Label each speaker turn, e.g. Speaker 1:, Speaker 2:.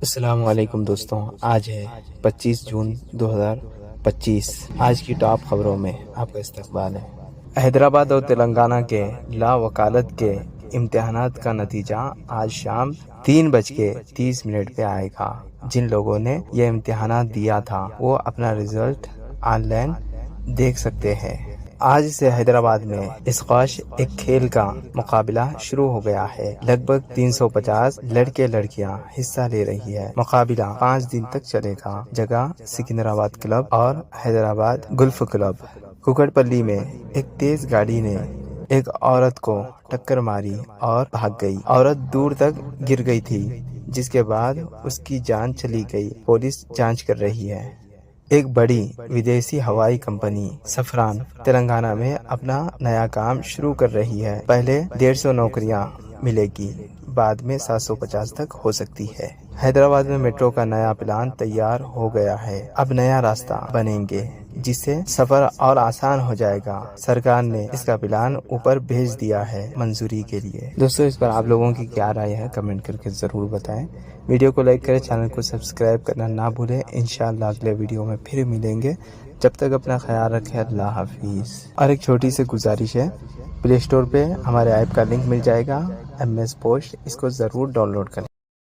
Speaker 1: السلام علیکم دوستوں، آج ہے 25 جون 2025۔ آج کی ٹاپ خبروں میں آپ کا استقبال ہے۔ حیدرآباد اور تلنگانہ کے لا وکالت کے امتحانات کا نتیجہ آج شام 3:30 پہ آئے گا۔ جن لوگوں نے یہ امتحانات دیا تھا وہ اپنا رزلٹ آن لائن دیکھ سکتے ہیں۔ آج سے حیدرآباد میں اسکواش ایک کھیل کا مقابلہ شروع ہو گیا ہے۔ لگ بھگ 350 لڑکے لڑکیاں حصہ لے رہی ہے۔ مقابلہ 5 دن تک چلے گا۔ جگہ سکندرآباد کلب اور حیدرآباد گولف کلب۔ کوکڑپلی میں ایک تیز گاڑی نے ایک عورت کو ٹکر ماری اور بھاگ گئی۔ عورت دور تک گر گئی تھی، جس کے بعد اس کی جان چلی گئی۔ پولیس جانچ کر رہی ہے۔ ایک بڑی ودیشی ہوائی کمپنی سفران تلنگانہ میں اپنا نیا کام شروع کر رہی ہے۔ پہلے 150 نوکریاں ملے گی، بعد میں 750 تک ہو سکتی ہے۔ حیدرآباد میں میٹرو کا نیا پلان تیار ہو گیا ہے۔ اب نیا راستہ بنیں گے جس سے سفر اور آسان ہو جائے گا۔ سرکار نے اس کا پلان اوپر بھیج دیا ہے منظوری کے لیے۔ دوستو، اس پر آپ لوگوں کی کیا رائے ہے کمنٹ کر کے ضرور بتائیں۔ ویڈیو کو لائک کریں، چینل کو سبسکرائب کرنا نہ بھولیں۔ انشاءاللہ اگلے ویڈیو میں پھر ملیں گے۔ جب تک اپنا خیال رکھیں۔ اللہ حافظ۔ اور ایک چھوٹی سی گزارش ہے، پلے اسٹور پہ ہمارے ایپ کا لنک مل جائے گا، MS پوسٹ، اس کو ضرور ڈاؤن لوڈ کریں۔